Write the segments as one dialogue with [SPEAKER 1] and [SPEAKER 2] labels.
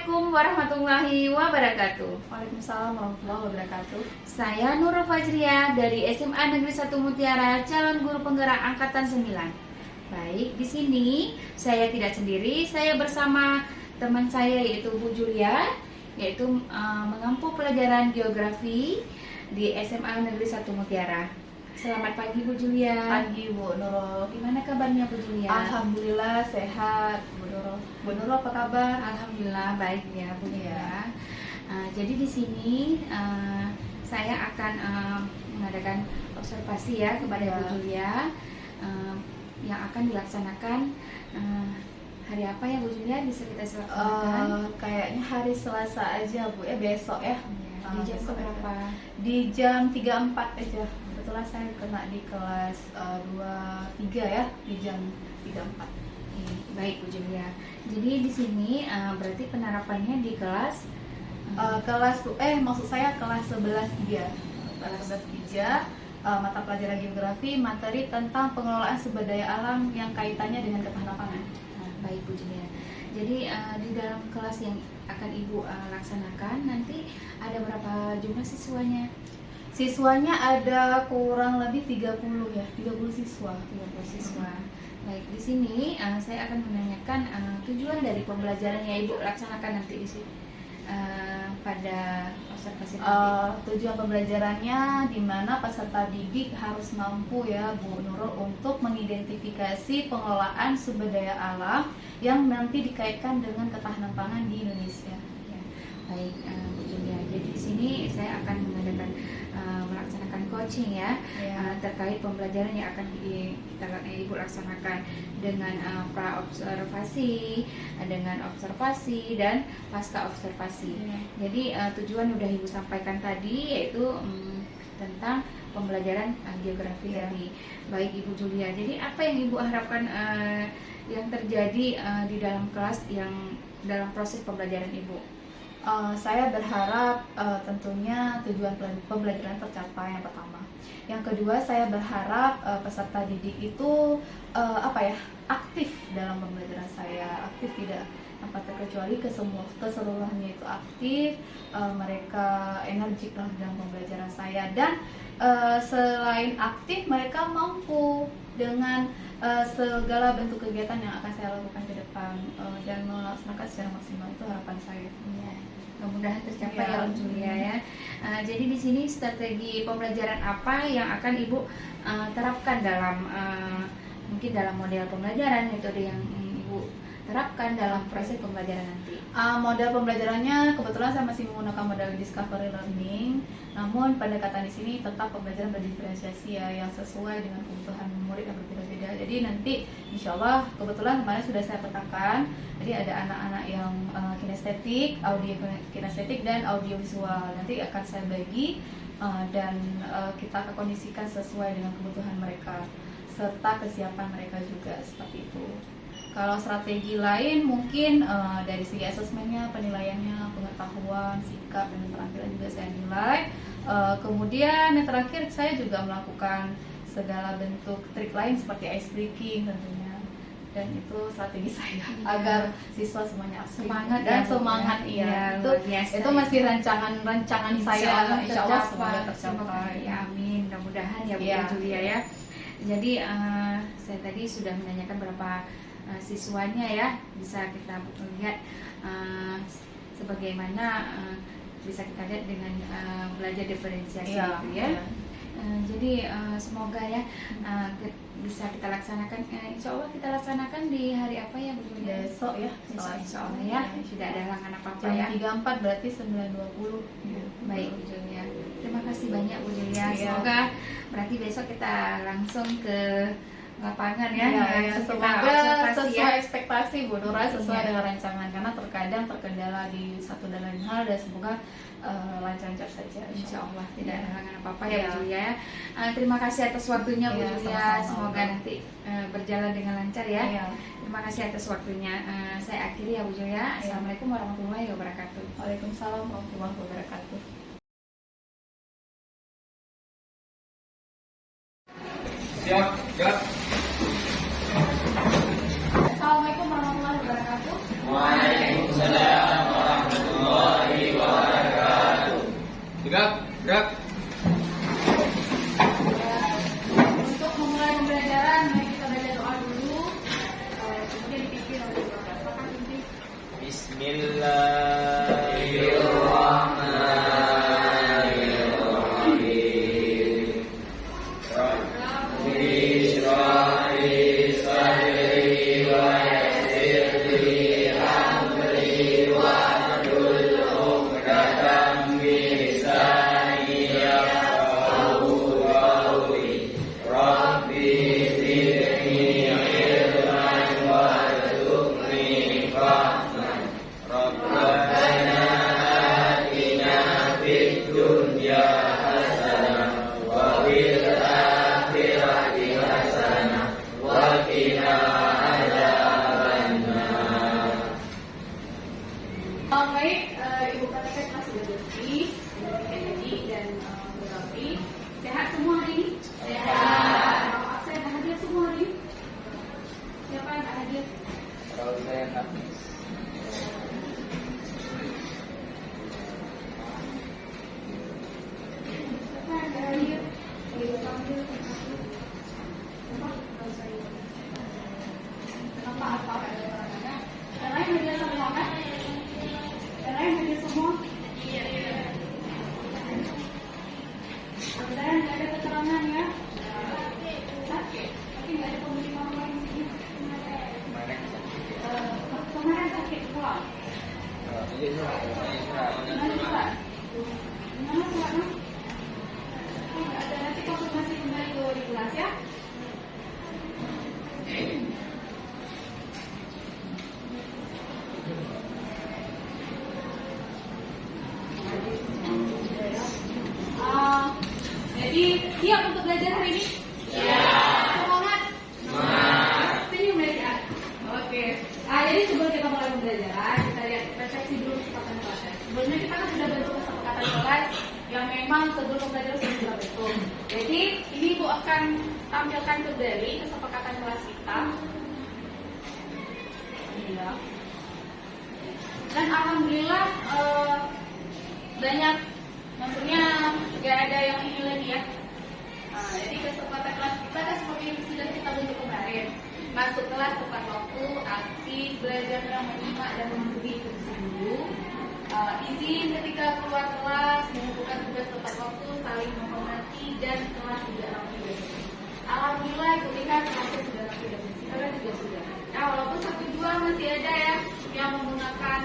[SPEAKER 1] Assalamualaikum warahmatullahi wabarakatuh.
[SPEAKER 2] Waalaikumsalam warahmatullahi wabarakatuh.
[SPEAKER 1] Saya Nurul Fajriah dari SMA Negeri 1 Mutiara, calon guru penggerak angkatan 9. Baik, di sini saya tidak sendiri, saya bersama teman saya yaitu Bu Julia, yaitu mengampu pelajaran geografi di SMA Negeri 1 Mutiara. Selamat pagi Bu Julia.
[SPEAKER 2] Pagi Bu Nurul.
[SPEAKER 1] Gimana kabarnya Bu Julia?
[SPEAKER 2] Alhamdulillah sehat Bu Nurul. Bu Nurul apa kabar?
[SPEAKER 1] Alhamdulillah baik ya Bu Julia. Jadi di sini saya akan mengadakan observasi ya kepada Bu Julia yang akan dilaksanakan hari apa ya Bu Julia, bisa kita laksanakan?
[SPEAKER 2] Kayaknya hari Selasa aja Bu ya, besok ya.
[SPEAKER 1] Di jam berapa?
[SPEAKER 2] Di jam 3.4 aja. Kebetulan saya kena di kelas 23 ya, di jam 3.4.
[SPEAKER 1] Baik Bu Julia. Jadi di sini berarti penerapannya di kelas
[SPEAKER 2] maksud saya kelas 11.3. Kelas 11.3 mata pelajaran geografi, materi tentang pengelolaan sumber daya alam yang kaitannya dengan ketahanan pangan.
[SPEAKER 1] Baik Bu Julia. Jadi di dalam kelas yang akan Ibu laksanakan nanti ada berapa jumlah siswanya?
[SPEAKER 2] Siswanya ada kurang lebih 30 ya, 30 siswa.
[SPEAKER 1] 30 siswa. Baik, di sini saya akan menanyakan tujuan dari pembelajaran yang Ibu laksanakan nanti di sini pada observasi nanti.
[SPEAKER 2] Tujuan pembelajarannya di mana peserta didik harus mampu ya Bu Nurul untuk mengidentifikasi pengelolaan sumber daya alam yang nanti dikaitkan dengan ketahanan pangan di Indonesia.
[SPEAKER 1] Ya. Baik Bu Julia. Jadi di sini saya akan mengadakan melaksanakan coaching ya, terkait pembelajaran yang akan Ibu laksanakan dengan pra-observasi, dengan observasi dan pasca observasi. Jadi tujuan udah Ibu sampaikan tadi, yaitu tentang pembelajaran geografi tadi. Baik Ibu Julia, jadi apa yang Ibu harapkan yang terjadi di dalam kelas, yang dalam proses pembelajaran Ibu?
[SPEAKER 2] Saya berharap tentunya tujuan pembelajaran tercapai, yang pertama. Yang kedua, saya berharap peserta didik itu aktif dalam pembelajaran saya, aktif tidak tanpa terkecuali, keseluruhannya itu aktif, mereka energik dalam pembelajaran saya, dan selain aktif mereka mampu dengan segala bentuk kegiatan yang akan saya lakukan ke depan dan melaksanakan secara maksimal. Itu harapan saya.
[SPEAKER 1] Mudah-mudahan tercapai ya Bu Julia ya. Jadi di sini strategi pembelajaran apa yang akan Ibu terapkan dalam mungkin dalam model pembelajaran, metode yang Ibu terapkan dalam proses pembelajaran nanti?
[SPEAKER 2] Model pembelajarannya kebetulan saya masih menggunakan model discovery learning, namun pendekatan di sini tetap pembelajaran berdiferensiasi ya, yang sesuai dengan kebutuhan murid yang berbeda-beda. Jadi nanti insya Allah, kebetulan kemarin sudah saya petakan, jadi ada anak-anak yang kinestetik, audio kinestetik dan audiovisual. Nanti akan saya bagi dan kita akan kondisikan sesuai dengan kebutuhan mereka serta kesiapan mereka juga, seperti itu. Kalau strategi lain mungkin dari segi asesmennya, penilaiannya, pengetahuan, sikap, dan keterampilan juga saya nilai. Kemudian yang terakhir, saya juga melakukan segala bentuk trik lain seperti ice breaking tentunya. Dan itu strategi saya agar siswa semuanya aktif dan semangat. Itu masih rancangan saya. Insya Allah semoga tercapai.
[SPEAKER 1] Ya, amin. Mudah-mudahan ya Bu Julia ya. Jadi saya tadi sudah menanyakan berapa siswanya ya, bisa kita lihat sebagaimana bisa kita lihat dengan belajar diferensiasi itu ya. Jadi semoga ya bisa kita laksanakan, insya Allah kita laksanakan di hari apa ya Bu Julia?
[SPEAKER 2] Besok ya,
[SPEAKER 1] insya Allah ya, tidak ada halangan apa-apa ya.
[SPEAKER 2] 3.4 berarti 9.20.
[SPEAKER 1] Baik Bu Julia, terima kasih banyak Bu Julia. Semoga berarti besok kita langsung ke lapangan ya.
[SPEAKER 2] Semoga sesuai ekspektasi Bu Nura, sesuai dengan rancangan, karena terkadang terkendala di satu dan lain hal, dan semoga lancar-lancar saja.
[SPEAKER 1] Insya Allah tidak ada halangan apa-apa ya Bu Julia. Terima kasih atas waktunya Bu Julia. Semoga nanti berjalan dengan lancar ya. Terima kasih atas waktunya. Saya akhiri ya Bu Julia. Assalamualaikum warahmatullahi wabarakatuh.
[SPEAKER 2] Waalaikumsalam warahmatullahi wabarakatuh.
[SPEAKER 3] Siap, siap.
[SPEAKER 1] Assalamualaikum warahmatullahi wabarakatuh.
[SPEAKER 3] Waalaikumsalam warahmatullahi wabarakatuh. Gerak.
[SPEAKER 2] Untuk memulai pembelajaran, mari kita baca doa dulu. Kemudian dipimpin oleh Bapak. Silakan pimpin.
[SPEAKER 3] Bismillahirrahmanirrahim. Rabbi shrah li sadri wa yassir li amri wahlul 'uqdatam min lisani yafqahu qawli. Rabbi zidni ilman warzuqni fahman. Rabbana atina fid dunya hasanah wa fil akhirati hasanah wa qina adzabannar.
[SPEAKER 2] Baik, Ibu Praktek kelas sudah bersih, sudah jadi dan berapi. Sehat semua hari ini? Sehat. Absen hadir semua hari ini? Siapa yang tak hadir?
[SPEAKER 3] Kalau saya habis.
[SPEAKER 2] Siapa yang tak hadir? Ibu panggil. Kenapa apa ada orangnya? Yang lain hadir sampai mana? Yang lain hadir semua? Iya. Mudah-mudahan nggak ada keterangan ya. Sakit, tapi nggak ada pemeriksaan lain di sini. Kemarin sakit kuat. Gimana Pak? Gimana Pak? Nggak ada, nanti konfirmasi kembali di kelas ya. Jadi siap untuk belajar hari ini? Semangat? Sini belajar. Oke. Jadi sebelum kita mulai pembelajaran, kita lihat refleksi dulu kesepakatan kelas. Sebelumnya kita kan sudah bentuk kesepakatan kelas yang memang sebelum pembelajaran sudah bentuk. Jadi ini Ibu akan tampilkan kembali kesepakatan kelas kita. Iya. Dan alhamdulillah banyak, maksudnya nggak ada yang ini lagi ya. Jadi kesempatan kelas kita kan seperti yang sudah kita bentuk kemarin. Masuk kelas tepat waktu, aktif, belajarnya menyimak dan memahami itu dulu. Izin ketika keluar kelas, mengumpulkan tugas tepat waktu, saling menghormati dan kelas juga rapi dan bersih. Alhamdulillah ketika kelasnya sudah rapi dan bersih, kalian juga sudah. Nah walaupun 1-2 masih ada ya yang menggunakan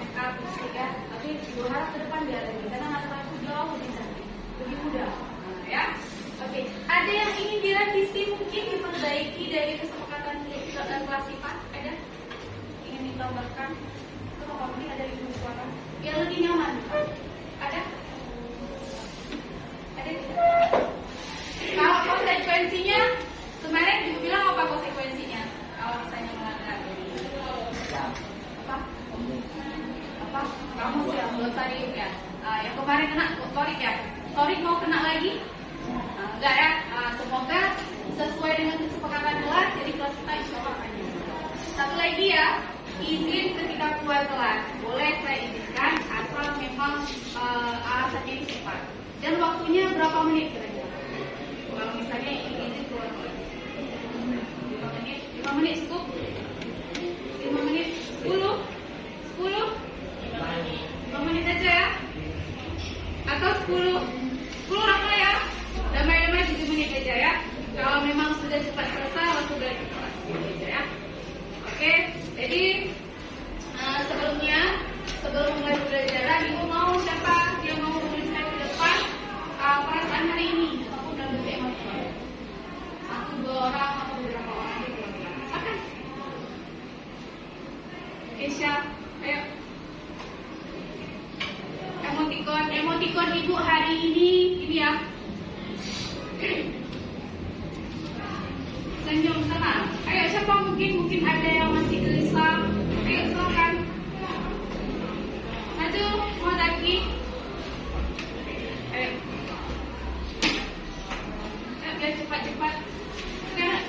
[SPEAKER 2] make up lipstick ya, tapi berharap ke depan biar lagi karena anak aku jauh lebih cantik, lebih mudah. Ya, oke. Ada yang ingin direvisi mungkin diperbaiki dari kesepakatan kelas IPA? Ada? Ingin ditambahkan? Kalau ini ada di suara yang lebih nyaman? Ada? Ada tidak? Kalau konsekuensinya kemarin Ibu bilang apa konsekuensinya? Kalau misalnya melanggar apa? Kamu siap belum tadi ya? Yang kemarin kena Torik ya? Torik mau kena lagi? Enggak ya? Semoga sesuai dengan kesepakatan kelas, jadi kelas kita insya Allah akan jadi. Satu lagi ya, izin ketika keluar kelas boleh saya izinkan asal memang alasannya ini cepat. Dan waktunya berapa menit kira-kira? Kalau misalnya izin keluar kelas 5 menit, 5 menit cukup? 5 menit, 10? 5 menit aja ya? Atau 10 lama ya? Damai-damai 7 menit aja ya. Kalau memang sudah cepat selesai langsung balik ke kelas aja ya. Oke, jadi sebelum mulai pembelajaran, Ibu mau siapa yang mau menuliskan ke depan perasaan hari ini? Aku udah bertema satu, 2 orang atau beberapa orang gitu. Silakan. Kesha, ayo. Emotikon Ibu hari ini ya. Senyum senang. Ayo siapa mungkin ada yang masih gelisah. Ayo silakan. Maju, mau lagi. Ayo. Biar cepat-cepat. Sekarang.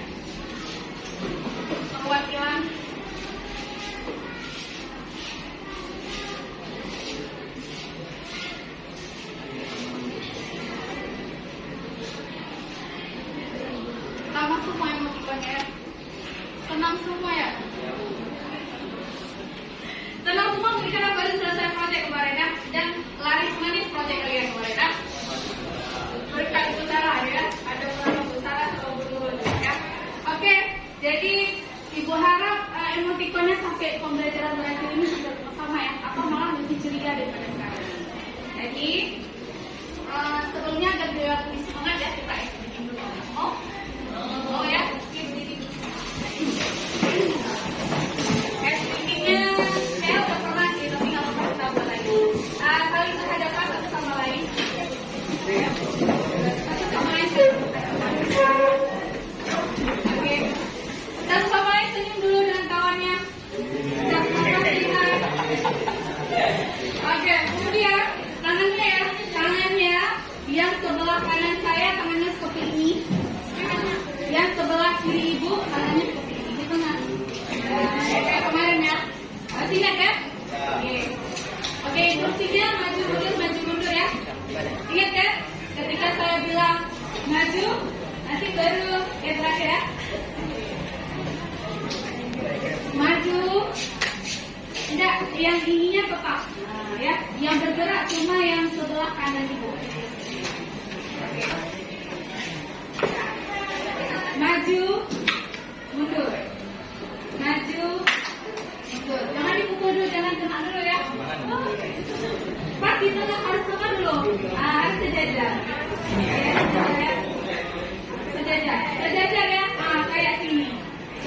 [SPEAKER 2] Perwakilan. semua emotikonnya ya. Tenang semua ya. Tenang semua karena baru selesai proyek kemarin ya. Dan laris manis proyek kalian kemarin ya. Berkat utara ya. Ada beberapa utara atau berurut ya. Oke, jadi Ibu harap emotikonnya sampai pembelajaran berakhir ini sudah sama ya. Apa malah lebih ceria daripada sekarang. Jadi sebelumnya agar biar lebih semangat ya kita explain dulu. Oh ya, explainingnya saya udah pernah sih, tapi nggak pernah kita buat lagi. Saling berhadapan satu sama lain. Satu sama lain. Oke. Satu sama lain senyum dulu dengan kawannya. Satu sama lihat. Oke, kemudian tangannya yang sebelah kanan saya tangannya seperti ini, yang sebelah kiri ibu tangannya seperti ini di tengah. Kayak kemarin ya, masih ingat ya? Oke, instruksinya maju mundur ya. Ingat ya, ketika saya bilang maju, nanti baru yang terakhir ya. Maju, tidak, yang ininya tetap. Ya, yang bergerak cuma yang sebelah kanan ibu. Maju, mundur. Maju, mundur. Jangan dipukul dulu, jangan kena dulu ya. Pas di tengah harus kena dulu. Harus sejajar. Sejajar ya. Kayak sini.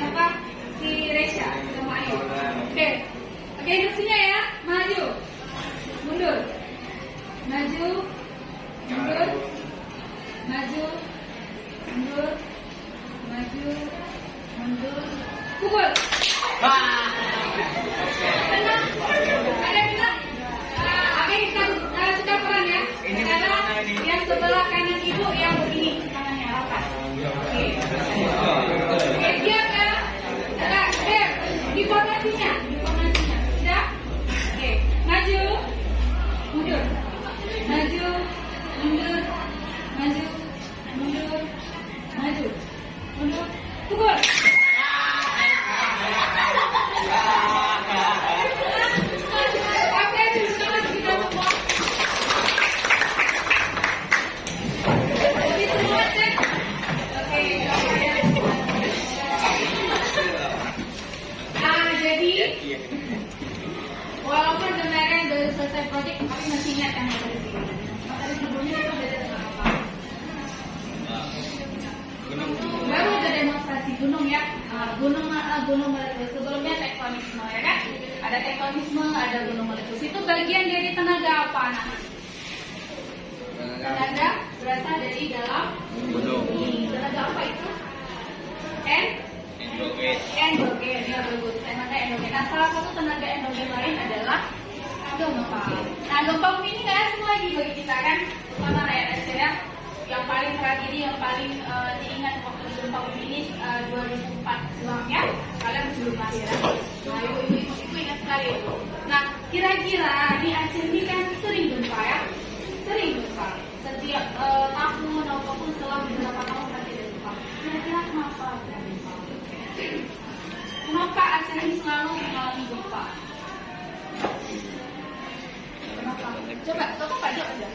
[SPEAKER 2] Siapa? Si Resha sama Ayu. Oke, instruksinya ya. Maju. Mundur, maju, mundur, maju, mundur, maju, mundur, pukul. Tenang, ada bilang, oke kita peran ya. Sekarang yang sebelah kanan ibu yang begini tangannya rapat. Oke, diam ya. Di formasinya, sudah. Oke, maju. Mundur, maju, mundur, maju, mundur, maju, mundur, pukul. Oke, sekarang kita semua. Lebih semangat ya. Oke, jadi walaupun kemarin baru selesai proyek, tapi masih ingat kan materi sini. Materi sebelumnya itu belajar tentang apa? Baru ada demonstrasi gunung ya. Gunung meletus. Sebelumnya tektonisme ya kan? Ada tektonisme, ada gunung meletus. Itu bagian dari tenaga apa anak? Tenaga berasal dari dalam gunung. Tenaga apa itu? Endogen, ya bagus. Tenaga endogen. Nah, salah satu tenaga endogen lain adalah gempa. Nah, gempa bumi ini nggak asing lagi bagi kita kan, terutama rakyat Aceh ya. Yang paling tragedi, yang paling diingat waktu gempa bumi ini 2004 silam ya. Kalian belum lahir ya. Nah, ibu ingat sekali itu. Nah, kira-kira di Aceh ini kan sering gempa ya, sering gempa. Setiap tahun ataupun selang beberapa tahun pasti ada gempa. Kira-kira kenapa ada gempa? Kenapa Aceh ini selalu mengalami gempa? Kenapa? Coba, Pak jawab aja.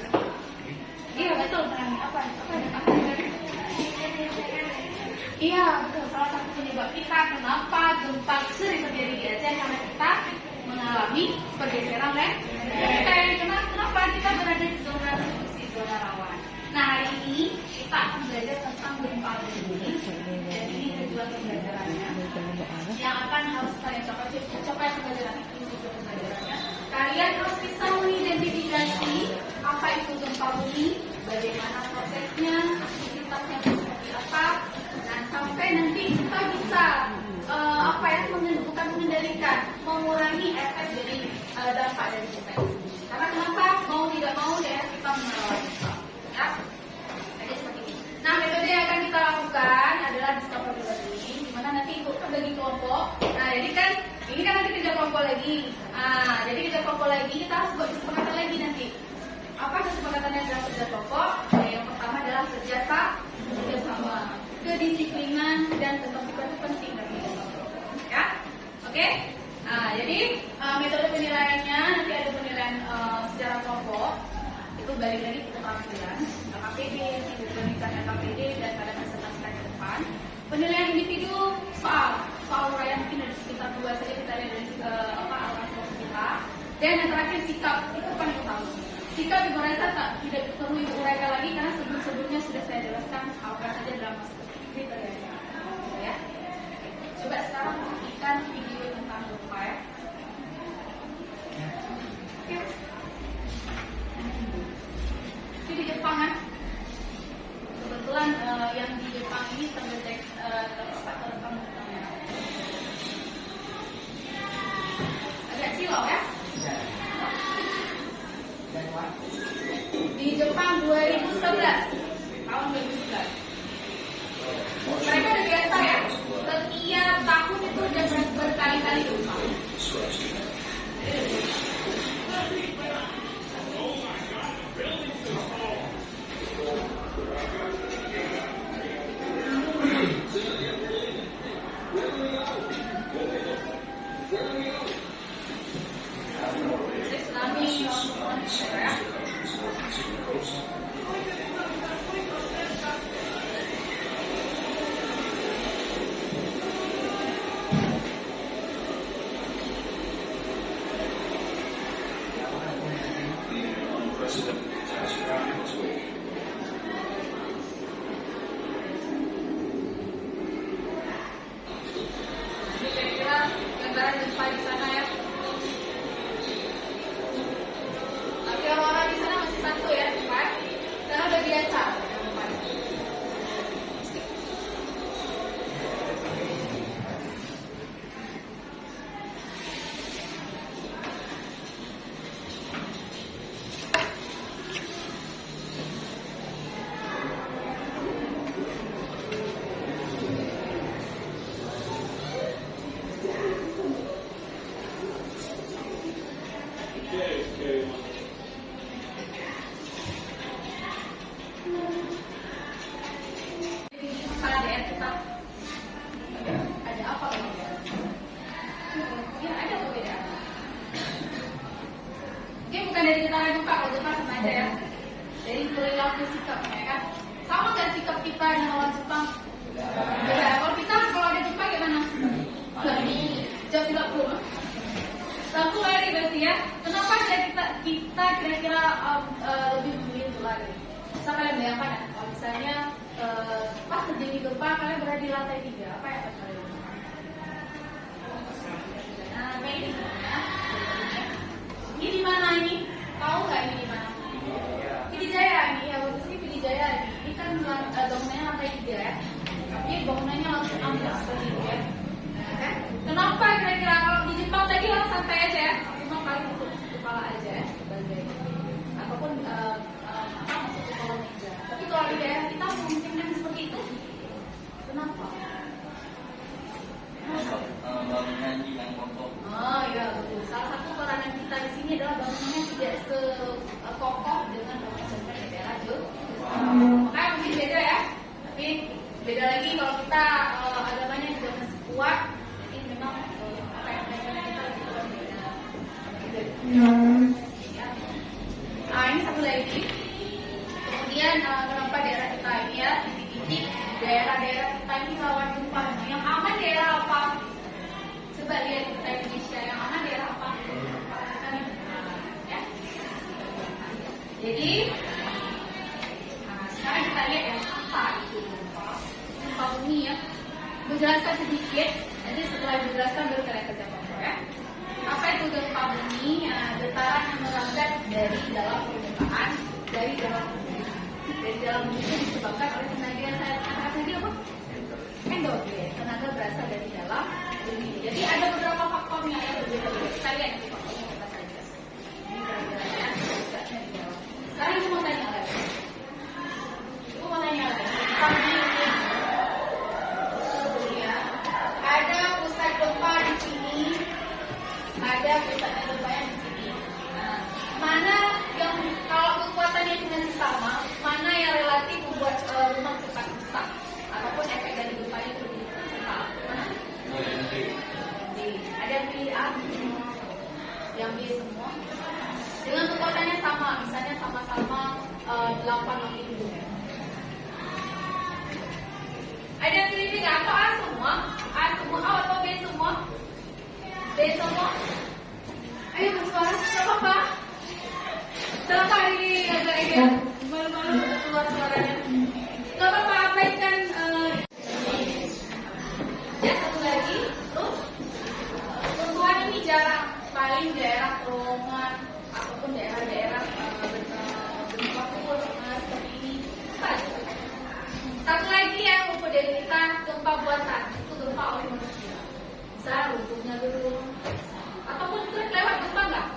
[SPEAKER 2] Iya betul, apa? Iya betul, salah satu penyebab kita kenapa gempa sering terjadi di Aceh karena kita mengalami pergeseran kenapa kita berada di zona rawan. Nah, hari ini kita akan belajar tentang gempa bumi. Jadi ini tujuan pembelajarannya yang akan harus kalian capai pembelajarannya. Kalian harus bisa mengidentifikasi apa itu gempa bumi, bagaimana prosesnya, aktivitasnya seperti apa, dan sampai nanti kita bisa bukan mengendalikan, mengurangi efek dari dampak dari gempa. Karena kenapa? Mau tidak mau ya kita mengalami gempa. Ya, jadi seperti ini. Nah, metode yang akan kita lakukan adalah discovery learning, di mana nanti ibu akan bagi kelompok. Nah, jadi kan ini kan nanti kerja kelompok lagi. Jadi kerja kelompok lagi kita harus buat kesepakatan lagi nanti. Apa kesepakatannya dalam kerja kelompok? Yang pertama adalah kerjasama, kedisiplinan. kedisiplinan dan ketertiban itu penting dari ya. Oke. Nah, jadi metode penilaiannya nanti ada penilaian secara kelompok. Itu balik lagi ke keterampilan KPD, dibandingkan KPD dan pada masa-masa ke depan. Penilaian individu soal uraian mungkin ada sekitar 2 saja kita lihat dari alur kita. Dan yang terakhir sikap itu paling utama. Sikap juga rasa tidak perlu ibu uraikan lagi karena sebelumnya sudah saya jelaskan apa saja dalam masuk kriterianya. Ya. Coba sekarang perhatikan video tentang gempa ya. Oke. Ini di Jepang kan? Kebetulan yang di Jepang ini terdeteksi terekam agak silau ya. Di Jepang 2011 tahun 2011 mereka udah biasa ya, setiap tahun itu udah berkali-kali gempa. Kita kira-kira lebih memilih itu lagi. Bisa kalian bayangkan ya, kalau misalnya pas terjadi gempa kalian berada di lantai 3, apa yang akan kalian lakukan? Nah, ini ya. Ini di mana ini? Tahu nggak ini di mana? Pidijaya ini, ya waktu ini Pidijaya ini. Ini kan bangunannya lantai 3 ya. Tapi bangunannya langsung ambles seperti itu ya. Nah, kan? Kenapa kira-kira kalau di Jepang tadi orang santai aja ya? Cuma paling tutup kepala aja ya, sebagai ataupun masuk ke kolom meja. Tapi kalau di daerah kita memungkinkan seperti itu, kenapa?
[SPEAKER 3] Bangunan yang kokoh.
[SPEAKER 2] Oh iya betul. Salah satu peranan kita di sini adalah bangunannya tidak sekokoh dengan bangunan di daerah Jepang. Makanya mungkin beda ya. Tapi beda lagi kalau kita agamanya juga masih kuat. Jadi memang apa yang kita lebih berbeda. Nah ini satu lagi. Kemudian kenapa daerah kita ini ya titik-titik daerah-daerah kita ini rawan gempa. Yang aman daerah apa? Coba lihat kita Indonesia yang aman daerah apa? Ya. Jadi sekarang kita lihat yang apa itu gempa bumi ya. Menjelaskan sedikit. Nanti setelah dijelaskan baru kalian kerja pokok ya. Apa itu gempa bumi? Getaran yang melonjak dari dalam permukaan, dari dalam bumi itu disebabkan oleh tenaga apa? Endogen. Tenaga berasal dari dalam bumi. Jadi ada beberapa faktornya yang berbeda-beda. Kita lihat di faktornya apa saja. Ini kira-kira berasnya di dalam. Sekarang ibu mau tanya lagi. Ada pusat gempa di sini. Ada pusat gempa yang di sini. Nah, mana yang kalau kekuatannya itu masih sama, mana yang relatif membuat rumah cepat rusak ataupun efek dari gempa Malu-malu keluar suaranya. Gak apa-apa, abaikan. Ya, satu lagi. Terus, tumbuhan ini jarang. Paling daerah terowongan ataupun daerah-daerah berupa kubur seperti ini. Satu lagi yang rumput dari kita, gempa buatan. Itu gempa oleh manusia. Bisa rumputnya dulu. Ataupun truk lewat gempa nggak?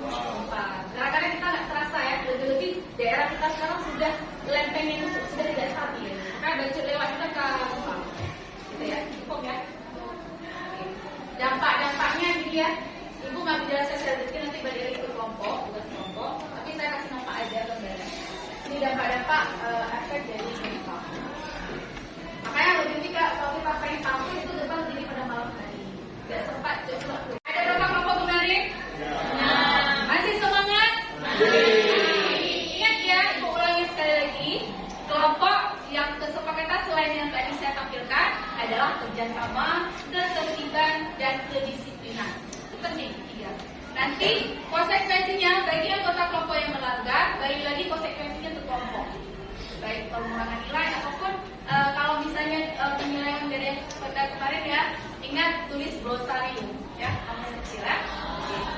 [SPEAKER 2] Gempa. Kadang-kadang kita nggak terasa ya. Lebih-lebih daerah kita sekarang sudah lempengnya itu sudah tidak stabil. Kan baju lewat kita ke gempa. Gitu ya, cukup ya. Dampak-dampaknya gitu ya. Ibu nggak biasa secara detail, nanti balik lagi ke kelompok, tugas kelompok. Tapi saya kasih nampak aja gambaran. Ini dampak-dampak efek dari gempa. Makanya lebih kalau kita pengen tahu itu gempa terjadi pada malam hari. Tidak sempat coba. Ada berapa kelompok kemarin? Ya. Masih semangat? Ingat ya, ibu ulangi sekali lagi. Kelompok yang kesepakatan selain yang tadi saya tampilkan adalah kerjasama, ketertiban, dan kedisiplinan. Itu penting tiga. Nanti konsekuensinya bagi anggota kelompok yang melanggar, balik lagi konsekuensinya ke kelompok. Baik pengurangan nilai ataupun kalau misalnya penilaian dari pada kemarin ya, ingat tulis glosarium ya, kamu kecil ya.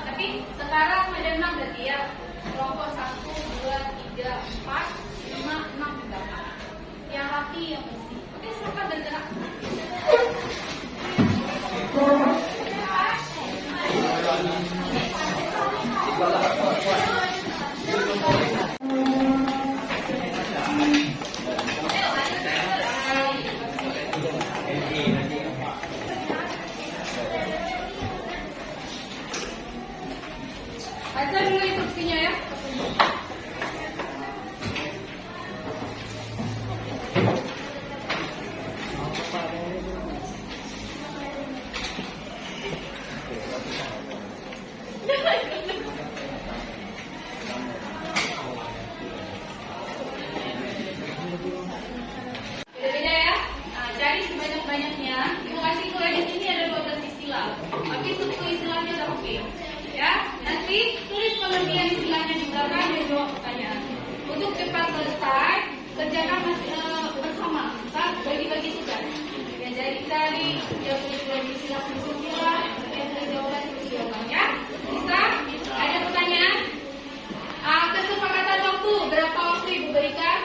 [SPEAKER 2] Tapi sekarang ada 6 berarti ya, kelompok 1, 2, 3, 4, 5, 6 juga. Yang rapi yang bersih. Oke, silakan bergerak. Baca dulu instruksinya ya. Beda-beda ya. Nah, cari sebanyak-banyaknya. Ibu kasih kuliah di sini ada 12 istilah. Tapi 10 istilahnya udah oke. Ya, nanti tulis pengertian istilahnya di belakang dan jawab pertanyaan. Untuk cepat selesai, kerjakan bersama. Kita bagi-bagi tugas. Ya, jadi cari yang tulis istilah istilah, yang tulis jawaban ya. Bisa? Ada pertanyaan? Kesepakatan waktu, berapa waktu Ibu berikan?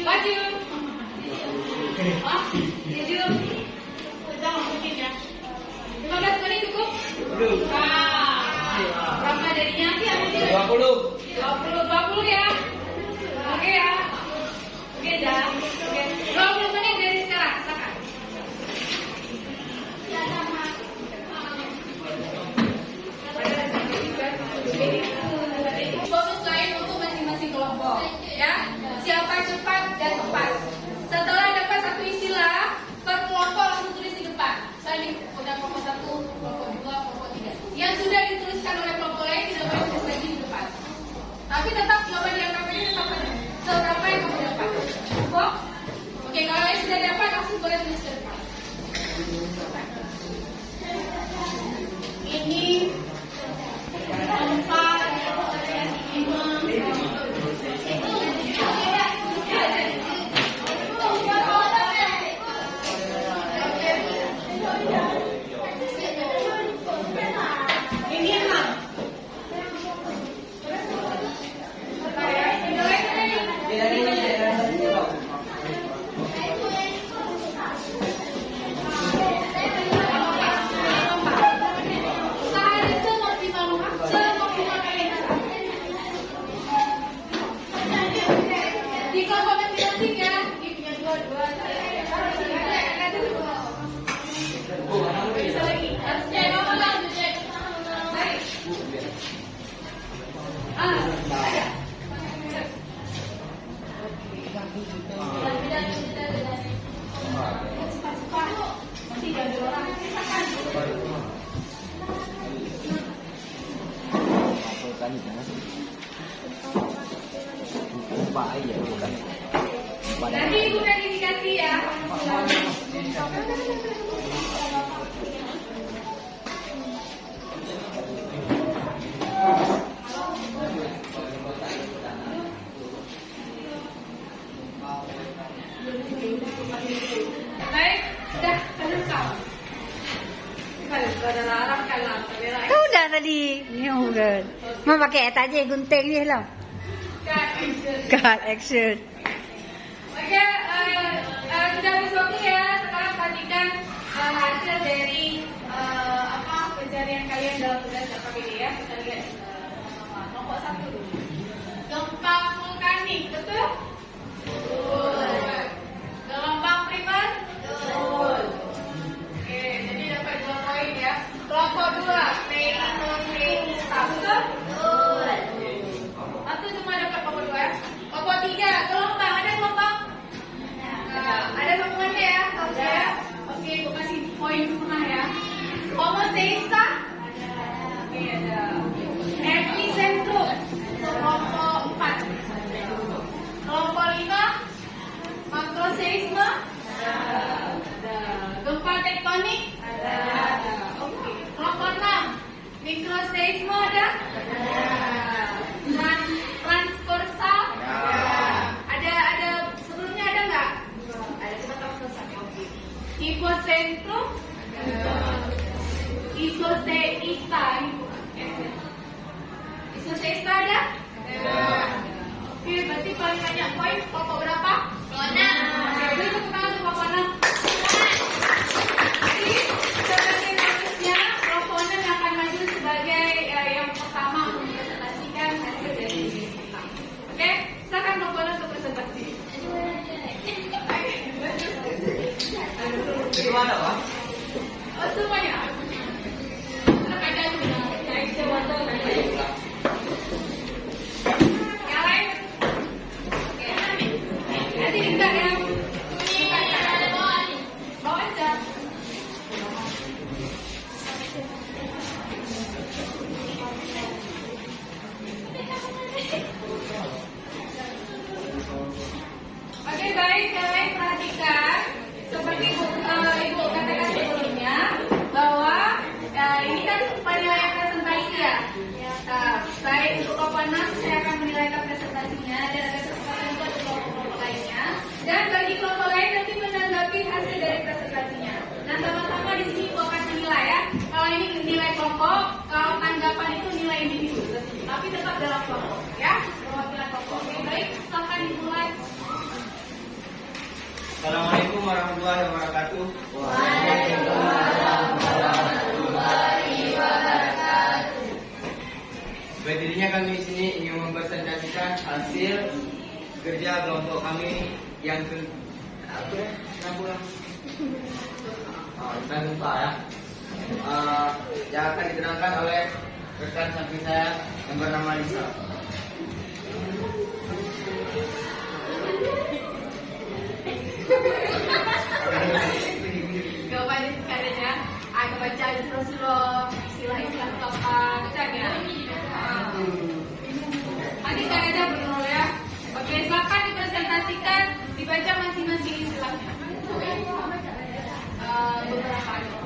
[SPEAKER 2] Wajib. Jujur. Jangan mungkin ya. 15 menit cukup? Berapa darinya? 20 ya? Oke ya? Oke dah. 20 menit dari sekarang, silakan. Bonus lain untuk masing-masing kelompok ya. Siapa cepat dan tepat. Setelah dapat satu istilah, per kelompok langsung tulis di depan. Misalnya udah kelompok 1, kelompok 2, kelompok 3. Yang sudah dituliskan oleh kelompok lain tidak boleh tulis lagi di depan. Tapi tetap jawaban yang kamu ini tetap ada. Seberapa yang kamu dapat? Cukup? Oke, kalau yang sudah dapat langsung boleh tulis di depan. Ini 4, 5. Baik, sudah terlengkap. Sudah larang kalau kamera.
[SPEAKER 4] Kau udah tadi. Ini udah. Mau pakai aja gunting ni lah. Cut action.
[SPEAKER 2] Oke, sudah habis waktu ya. Sekarang perhatikan hasil dari pencarian kalian dalam tugas AKBD ya. Kita lihat nomor 1 dulu. Gempa vulkanik, betul? Betul. Gelombang primer? Betul. Oke, jadi dapat 2 poin ya. Kelompok 2, Peinista, betul? Betul. Satu cuma dapat kelompok 2 ya. Kelompok 3, gelombang. Ada gelombang? Ada sambungannya ya? Ada. Oke, gue kasih poin setengah ya. Homoseista? Oke, ada. Epicentrum? Kelompok 4. Kelompok 5? Makroseisme? Ada. Gempa tektonik? Ada. Oke. Kelompok 6? Mikroseisme ada? Ada. Transversal? Ada. Sebelumnya ada nggak? Ada. Coba transversal. Oke. Hipocentrum? Isoseista? Isoseista ada? Oke, berarti paling banyak poin kelompok berapa? Kelompok 6. Oke, beri tepuk tangan untuk kelompok 6. Jadi, sebagai harusnya kelompok 6 akan maju sebagai yang pertama untuk mempresentasikan hasil dari ini. Oke, silakan kelompok 6 untuk presentasi.
[SPEAKER 3] Itu ada Pak?
[SPEAKER 2] Oh, semuanya. Ada yang lain? Oke. Nanti kita yang bawa aja. Oke, baik, kalian perhatikan seperti Ibu katakan sebelumnya bahwa ini kan penilaian presentasi ya. Baik untuk kelompok 6 saya akan menilaikan presentasinya dan ada kesempatan untuk kelompok lainnya. Dan bagi kelompok lain nanti menanggapi hasil dari presentasinya. Nah, sama-sama di sini Ibu akan menilai ya. Kalau ini nilai kelompok, kalau tanggapan itu nilai individu. Tapi tetap dalam kelompok ya. Perwakilan kelompok. Oke, baik, silakan dimulai.
[SPEAKER 3] Assalamualaikum warahmatullahi wabarakatuh. Berdirinya kami di sini ingin mempresentasikan hasil kerja kelompok kami yang tentang gempa ya. Yang akan diterangkan oleh rekan samping saya yang bernama Lisa.
[SPEAKER 2] Jawabannya kadangnya aku baca Rasulullah istilah-istilah apa katanya. Nanti kadangnya benar ya. Oke, silakan dipresentasikan, dibaca masing-masing istilahnya. Beberapa aja.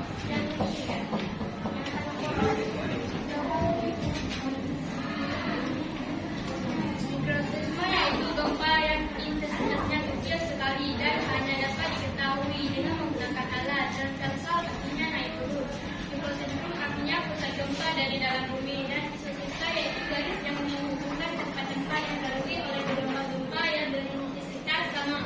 [SPEAKER 5] Mikroseisme yaitu gempa yang intensitasnya kecil sekali dan hanya dapat diketahui dengan menggunakan alat. Transversal artinya naik turun. Hipocentrum artinya pusat gempa dari dalam bumi, dan isoseista yaitu garis yang menghubungkan tempat-tempat yang dilalui oleh gelombang gempa yang berintensitas sama.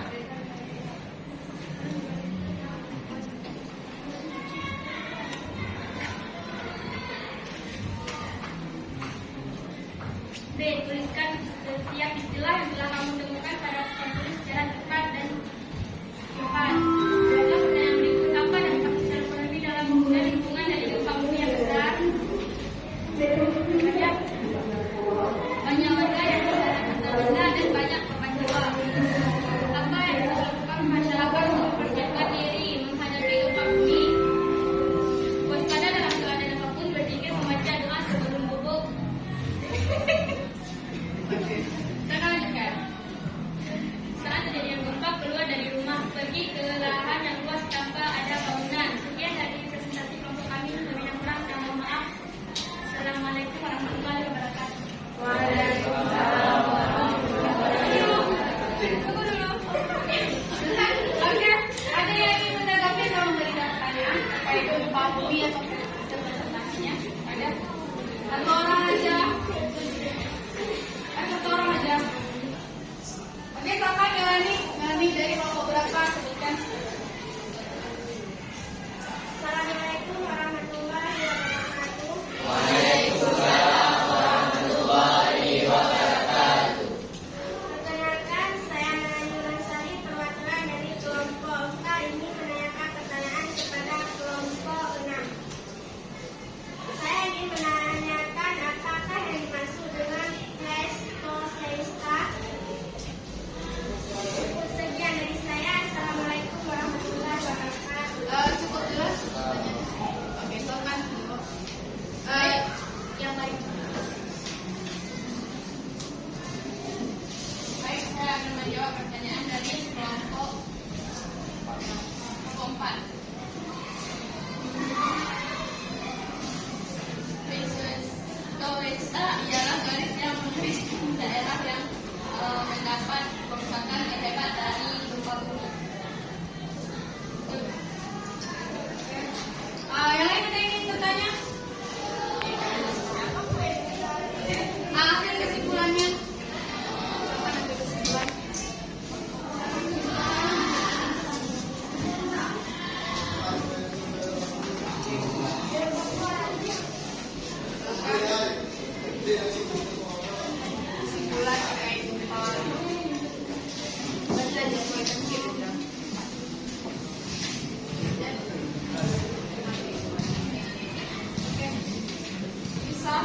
[SPEAKER 2] keempat. Toesa ialah garis yang menulis daerah yang mendapat kerusakan yang hebat dari gempa bumi. Yang lain ada yang ingin bertanya? Akhir kesimpulannya. Kesimpulan terkait gempa baca jawaban kecil udah. Oke. Bisa.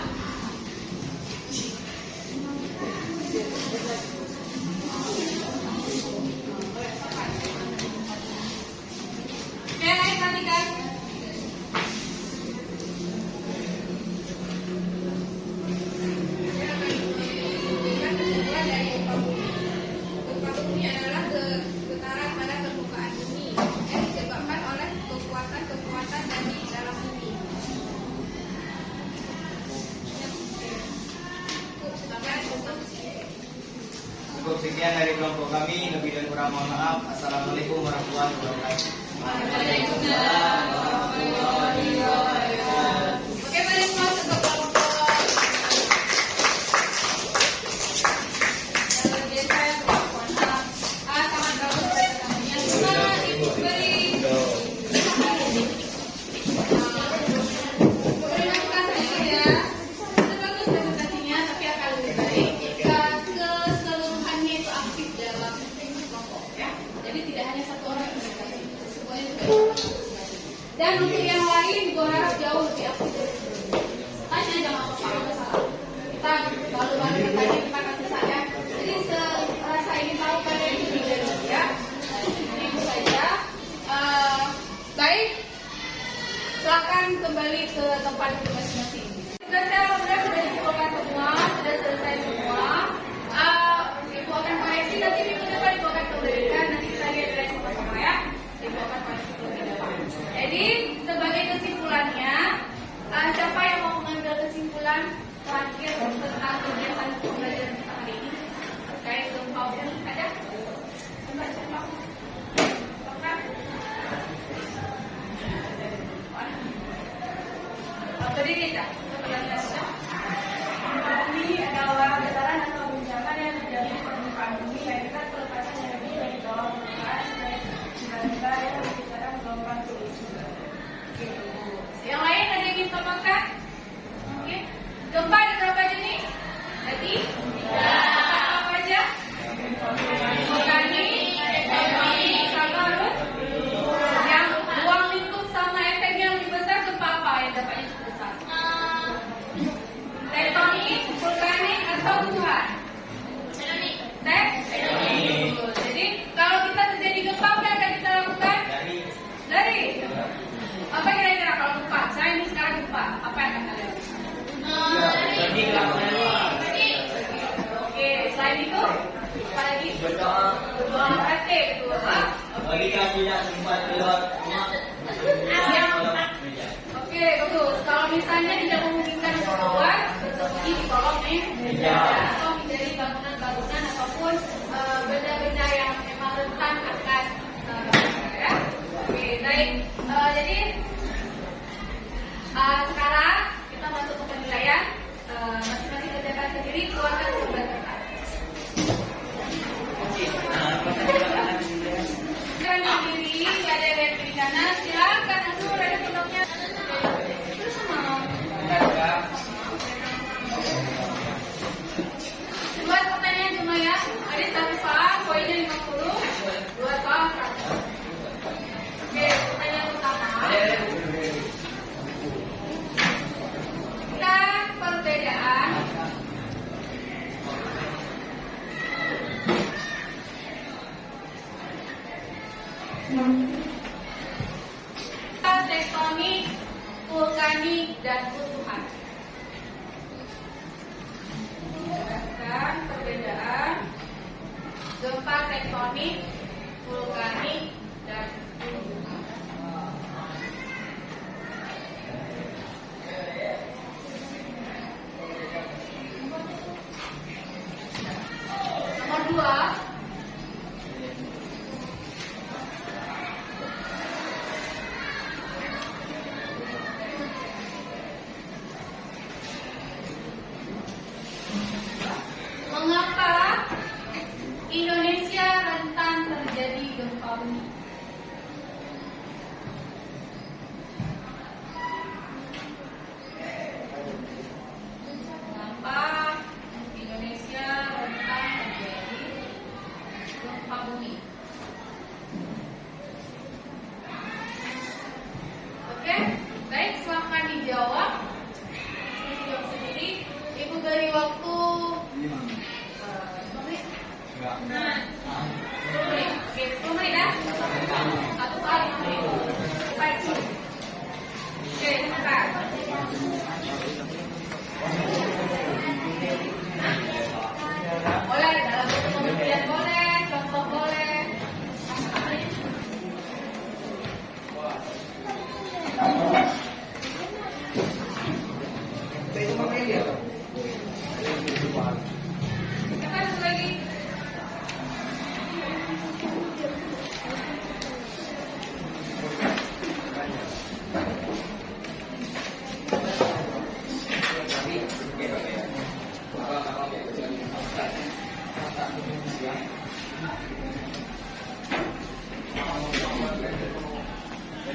[SPEAKER 2] Oke, naik nanti guys. Gempa bumi adalah getaran pada permukaan bumi yang disebabkan oleh kekuatan dari dalam bumi.
[SPEAKER 3] Cukup sekian dari kelompok kami, lebih dan kurang mohon maaf. Assalamualaikum warahmatullahi wabarakatuh.
[SPEAKER 2] Waalaikumsalam warahmatullahi wabarakatuh. Oke, balik kelas untuk kelompok yang biasa yang mohon maaf. Sangat bagus presentasinya. Cuma ibu beri masukan saja ya. Itu bagus presentasinya, tapi akan lebih baik jika keseluruhannya itu aktif dalam kelompok ya. Jadi tidak hanya satu orang yang presentasi, semuanya juga. Dan untuk yang lain, gue harap jauh lebih aktif dari sebelumnya. Tanya jangan apa-apa salah. Kita baru-baru bertanya terima kasih saya. Jadi serasa ingin tahu kalian itu juga ya. Itu saja. Baik, silakan kembali ke tempat masing-masing. Tugasnya sudah dikumpulkan semua, sudah selesai semua. Ibu akan koreksi nanti minggu depan ibu akan kembalikan. Nanti kita lihat reaksi bersama ya. Ibu akan koreksi lebih depan. Jadi sebagai kesimpulannya, siapa yang mau mengambil kesimpulan terakhir tentang kegiatan pembelajaran kita hari ini terkait gempa bumi? Ada? Siapa? Berdiri tak? Gempa bumi adalah getaran atau guncangan yang terjadi di permukaan bumi yang dekat pelepasan energi dari bawah permukaan dan tiba-tiba yang sekarang gelombang tinggi. Yang lain ada yang ingin tambahkan? Oke. Gempa ada berapa jenis? Tadi? Apa aja? Vulkanik, tektonik, sama yang ruang lingkup sama efeknya lebih besar. Gempa apa yang dampaknya cukup besar? Tektonik, vulkanik, atau tumbuhan? Tektonik. Jadi kalau kita terjadi gempa, apa yang akan kita lakukan? Dari. Apa kira-kira kalau gempa? Saya ini sekarang gempa. Apa yang akan kalian lakukan? Oke, selain itu apa lagi? Berdoa. Berarti berdoa.
[SPEAKER 3] Bagi kami tidak sempat lewat rumah.
[SPEAKER 2] Oke, bagus. Kalau misalnya tidak memungkinkan untuk keluar, bersembunyi di kolong meja atau menjadi bangunan-bangunan ataupun benda-benda yang memang rentan akan ya. Oke, baik. Jadi sekarang kita masuk ke penilaian. Masing-masing kerjakan sendiri, keluarkan sebuah kertas. Silakan diri, nggak ada yang di kanan. Silakan atur ada penutupnya. Buat pertanyaan cuma ya. Ada satu soal, poinnya 50. Dua soal 100. Oke, pertanyaan pertama. Kita perbedaan tektonik, vulkanik, dan tumbuhan. Dan perbedaan gempa tektonik, vulkanik, dan tumbuhan.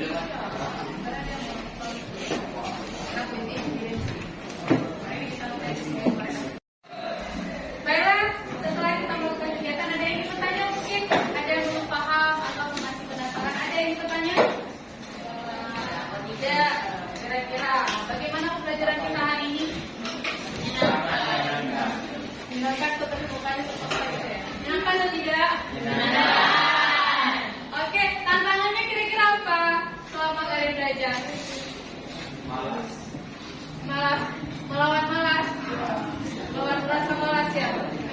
[SPEAKER 2] Baiklah, setelah kita melakukan kegiatan, ada yang ingin bertanya mungkin? Ada yang belum paham atau masih penasaran? Ada yang ingin bertanya? Kalau tidak, kira-kira bagaimana pembelajaran kita hari ini? Menyenangkan atau terbukanya seperti itu ya? Menyenangkan atau tidak? Menyenangkan. Oke, tantangannya kira-kira apa selama kalian belajar? Malas, melawan malas, melawan rasa malas ya.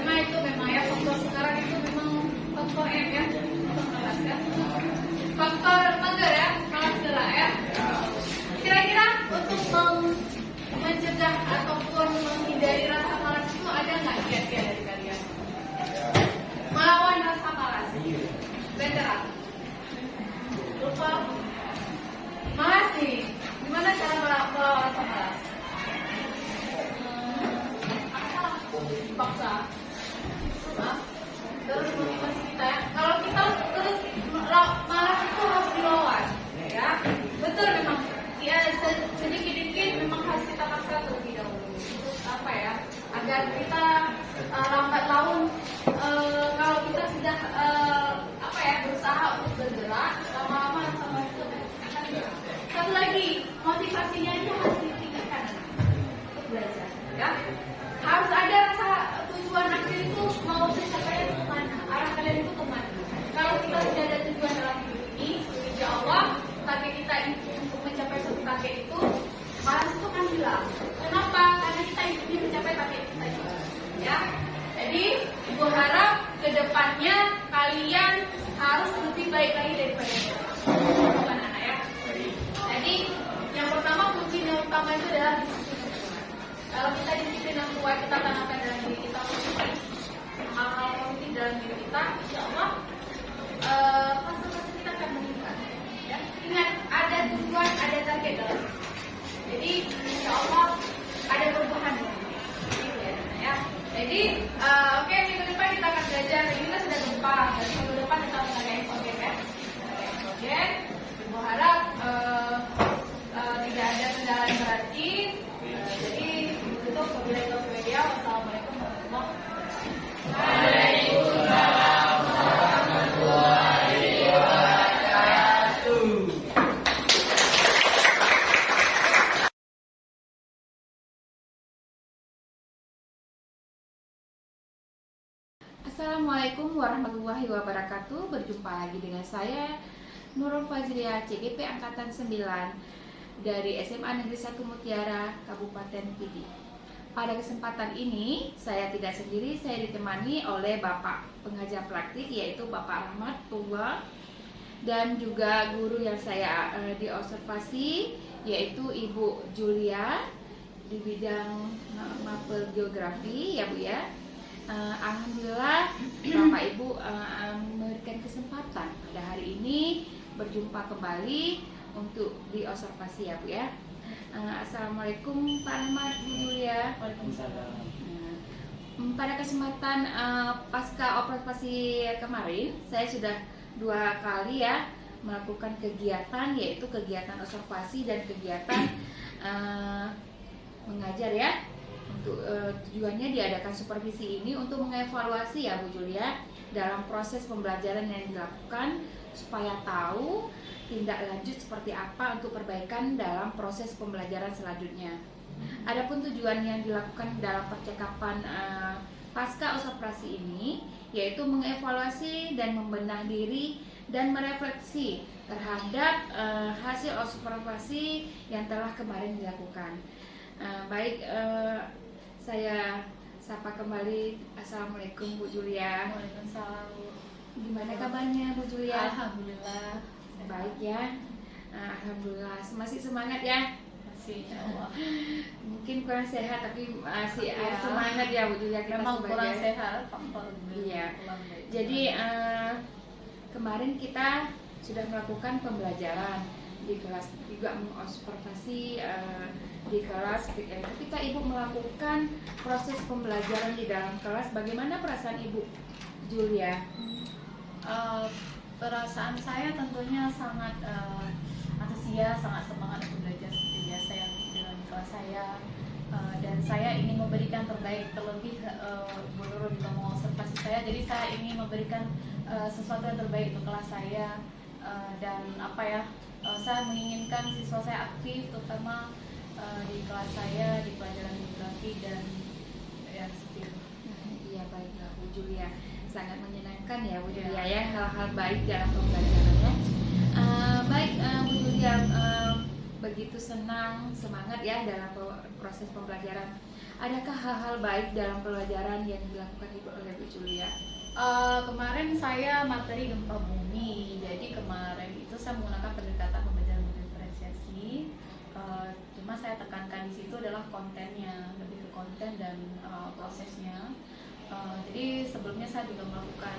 [SPEAKER 2] Memang ya faktor sekarang itu memang faktor M ya, faktor malas ya. Faktor mager ya, malas gerak ya. Kira-kira untuk mencegah ataupun menghindari rasa malas itu ada nggak kiat-kiat dari kalian? Melawan rasa malas. Veteran. Lupa. Malas nih. Gimana cara melawan rasa malas? Paksa. Terus motivasi kita ya. Kalau kita terus malas itu harus dilawan, ya. Betul memang. Ya sedikit-sedikit memang harus kita paksa terlebih dahulu. Terus apa ya? Agar kita lambat laun kalau kita sudah apa ya berusaha untuk bergerak, lama-lama sama itu akan hilang. Satu lagi motivasinya itu harus ditingkatkan untuk belajar, ya. Harus ada rasa tujuan akhir itu mau pencapaian kemana, arah kalian itu kemana. Kalau kita sudah ada tujuan dalam hidup ini, insya Allah target kita untuk mencapai satu target itu, malas itu kan hilang. Kenapa? Karena kita ingin mencapai target kita itu, ya. Jadi, Ibu harap kedepannya kalian harus lebih baik lagi daripada bukan anak ya. Jadi, yang pertama kuncinya utama itu adalah kalau kita disiplin yang kuat kita tanamkan dalam diri kita, hal-hal positif dalam diri kita, insya Allah fase-fase kita akan meningkat. Ya. Ingat, ada tujuan, ada target dalam. Jadi insya Allah ada perubahan. Gitu ya. Jadi oke, minggu depan kita akan belajar. Ini kita sudah gempa. Dan minggu depan kita mengenai objek ya. Objek. Ibu harap tidak ada kendala yang berarti. Jadi itu wabillahi taufiq. Wassalamualaikum warahmatullahi wabarakatuh. Waalaikumsalam warahmatullahi wabarakatuh.
[SPEAKER 1] Assalamualaikum warahmatullahi wabarakatuh. Berjumpa lagi dengan saya Nurul Fajriah, CGP Angkatan 9 dari SMA Negeri 1 Mutiara, Kabupaten Pidi. Pada kesempatan ini, saya tidak sendiri, saya ditemani oleh Bapak pengajar praktik, yaitu Bapak Rahmat Tullah, dan juga guru yang saya diobservasi, yaitu Ibu Julia, di bidang mapel geografi, ya Bu ya. Alhamdulillah Bapak Ibu memberikan kesempatan pada hari ini berjumpa kembali untuk diobservasi ya Bu ya. Assalamualaikum Pak Rahmat, Bu Julia.
[SPEAKER 3] Waalaikumsalam.
[SPEAKER 1] Pada kesempatan pasca observasi kemarin, saya sudah 2 kali ya melakukan kegiatan, yaitu kegiatan observasi dan kegiatan mengajar ya. Untuk tujuannya diadakan supervisi ini untuk mengevaluasi ya Bu Julia dalam proses pembelajaran yang dilakukan, supaya tahu tindak lanjut seperti apa untuk perbaikan dalam proses pembelajaran selanjutnya. Adapun tujuan yang dilakukan dalam percakapan pasca observasi ini yaitu mengevaluasi dan membenah diri dan merefleksi terhadap hasil observasi yang telah kemarin dilakukan. Baik, saya sapa kembali. Assalamualaikum Bu Julia.
[SPEAKER 2] Waalaikumsalam.
[SPEAKER 1] Gimana kabarnya Bu Julia?
[SPEAKER 2] Alhamdulillah.
[SPEAKER 1] Baik ya. Alhamdulillah. Masih semangat ya?
[SPEAKER 2] Masih insyaallah.
[SPEAKER 1] Mungkin kurang sehat tapi masih
[SPEAKER 2] Iya.
[SPEAKER 1] semangat ya Bu Julia kita
[SPEAKER 2] Memang
[SPEAKER 1] sebagai.
[SPEAKER 2] kurang sehat, faktor
[SPEAKER 1] Iya.
[SPEAKER 2] kurang baik.
[SPEAKER 1] Jadi kemarin kita sudah melakukan pembelajaran di kelas, juga mengobservasi di kelas. Ketika Ibu melakukan proses pembelajaran di dalam kelas, bagaimana perasaan Ibu Julia?
[SPEAKER 2] Perasaan saya tentunya sangat baik. Terlebih Bu Nurul juga mengobservasi saya, jadi saya ingin memberikan sesuatu yang terbaik untuk kelas saya. Dan saya menginginkan siswa saya aktif, terutama di kelas saya di pelajaran geografi dan ya seperti itu.
[SPEAKER 1] Iya, baiklah Bu Julia, sangat menyenangkan ya Bu Julia ya, hal-hal baik dalam pembelajarannya. Baik Bu Julia, begitu senang, semangat ya dalam proses pembelajaran. Adakah hal-hal baik dalam pelajaran yang dilakukan Ibu oleh Bu Julia?
[SPEAKER 2] Kemarin saya materi gempa bumi, jadi kemarin itu saya menggunakan pendekatan pembelajaran berdiferensiasi. Cuma saya tekankan di situ adalah kontennya, lebih ke konten dan prosesnya. Jadi sebelumnya saya juga melakukan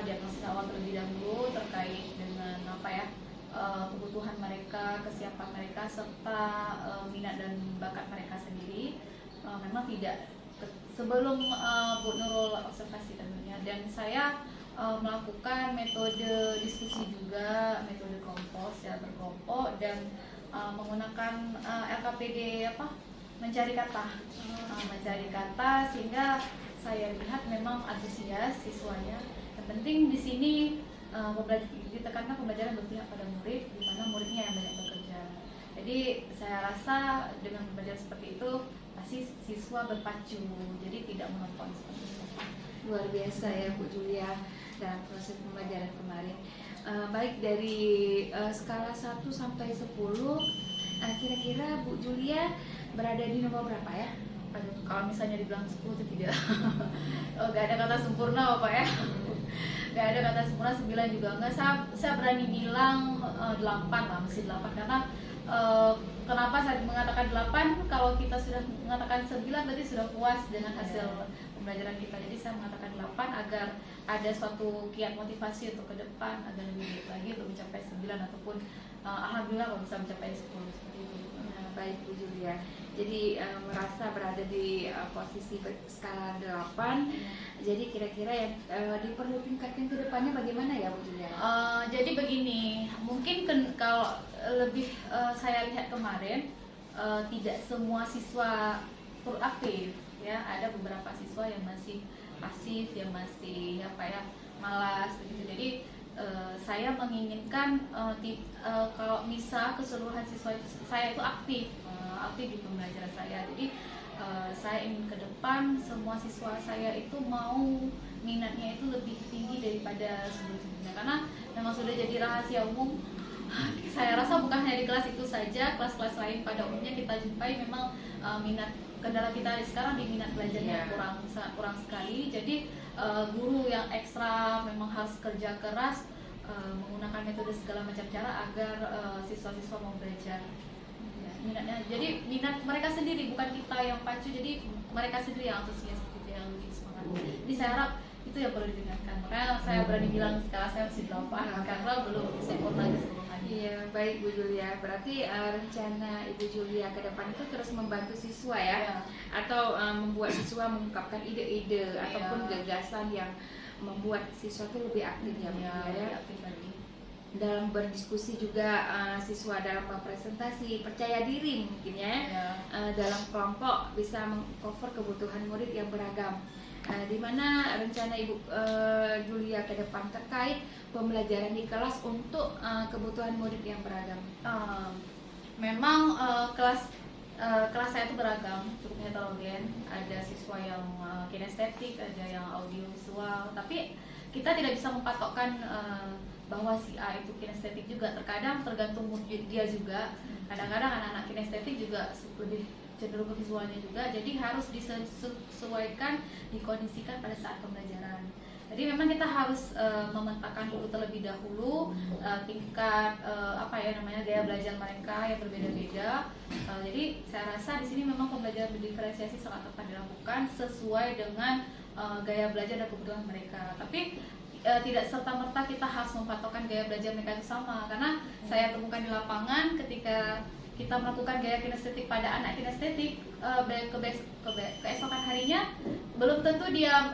[SPEAKER 2] diagnosis awal terlebih dahulu terkait dengan kebutuhan mereka, kesiapan mereka, serta minat dan bakat mereka sendiri. Memang tidak sebelum Bu Nurul observasi tentunya, dan saya melakukan metode diskusi juga, metode kelompok secara berkelompok, dan menggunakan LKPD mencari kata, sehingga saya lihat memang antusias siswanya. Yang penting di sini ditekankan pembelajaran berpihak pada murid, di mana muridnya yang banyak bekerja. Jadi saya rasa dengan pembelajaran seperti itu pasti siswa berpacu, jadi tidak monoton seperti itu.
[SPEAKER 1] Luar biasa ya Bu Julia dalam proses pembelajaran kemarin. Baik dari skala 1 sampai 10, kira-kira Bu Julia berada di nomor berapa ya?
[SPEAKER 2] Aduh, kalau misalnya dibilang 10 itu tidak. Gak ada kata sempurna Bapak ya. Gak ada kata sempurna, 9 juga enggak. Saya berani bilang 8 lah, masih 8, karena kenapa saya mengatakan 8? Kalau kita sudah mengatakan 9 berarti sudah puas dengan hasil pembelajaran kita. Jadi saya mengatakan 8 agar ada suatu kiat motivasi untuk ke depan, agar lebih baik lagi untuk mencapai 9, ataupun alhamdulillah kalau bisa mencapai 10 seperti itu.
[SPEAKER 1] Baik Bu Julia, jadi merasa berada di posisi skala 8. Jadi kira-kira yang diperlu tingkatkan ke depannya bagaimana ya Bu Julia?
[SPEAKER 2] Jadi begini, mungkin kalau lebih saya lihat kemarin, tidak semua siswa proaktif ya, ada beberapa siswa yang masih pasif, yang masih malas begitu. Jadi saya menginginkan kalau bisa keseluruhan siswa itu saya itu aktif di pembelajaran saya. Jadi saya ingin ke depan semua siswa saya itu mau minatnya itu lebih tinggi daripada sebelumnya, karena memang sudah jadi rahasia umum. Saya rasa bukan hanya di kelas itu saja, kelas-kelas lain pada umumnya kita jumpai memang minat kendala kita sekarang di minat belajarnya sangat kurang sekali. Jadi guru yang ekstra memang harus kerja keras, menggunakan metode segala macam cara agar siswa-siswa mau belajar. Minatnya, jadi minat mereka sendiri, bukan kita yang pacu, jadi mereka sendiri yang antusias gitu, yang lebih semangat. Jadi saya harap itu yang perlu ditingkatkan. Makanya saya berani bilang skala saya masih 8 karena belum sempurna keseluruhannya.
[SPEAKER 1] Iya, baik Bu Julia. Berarti rencana Ibu Julia ke depan itu terus membantu siswa ya, atau membuat siswa mengungkapkan ide-ide ataupun gagasan yang membuat siswa itu lebih aktif ya Bu Julia.
[SPEAKER 2] Aktif lagi.
[SPEAKER 1] Dalam berdiskusi juga siswa dalam presentasi, percaya diri mungkin ya. Dalam kelompok bisa mengcover kebutuhan murid yang beragam. Di mana rencana Ibu Julia ke depan terkait pembelajaran di kelas untuk kebutuhan murid yang beragam?
[SPEAKER 2] Memang kelas saya itu beragam, cukup heterogen. Ada siswa yang kinestetik, ada yang audiovisual, tapi kita tidak bisa mempatokkan bahwa si A itu kinestetik juga. Terkadang tergantung mood dia juga. Kadang-kadang anak-anak kinestetik juga lebih cenderung ke visualnya juga. Jadi harus disesuaikan, dikondisikan pada saat pembelajaran. Jadi memang kita harus memetakan dulu terlebih dahulu tingkat gaya belajar mereka yang berbeda-beda. Jadi saya rasa di sini memang pembelajaran berdiferensiasi sangat tepat dilakukan sesuai dengan gaya belajar dan kebutuhan mereka. Tapi tidak serta-merta kita harus mempatokkan gaya belajar mereka itu sama, karena saya temukan di lapangan ketika kita melakukan gaya kinestetik pada anak kinestetik, keesokan harinya belum tentu dia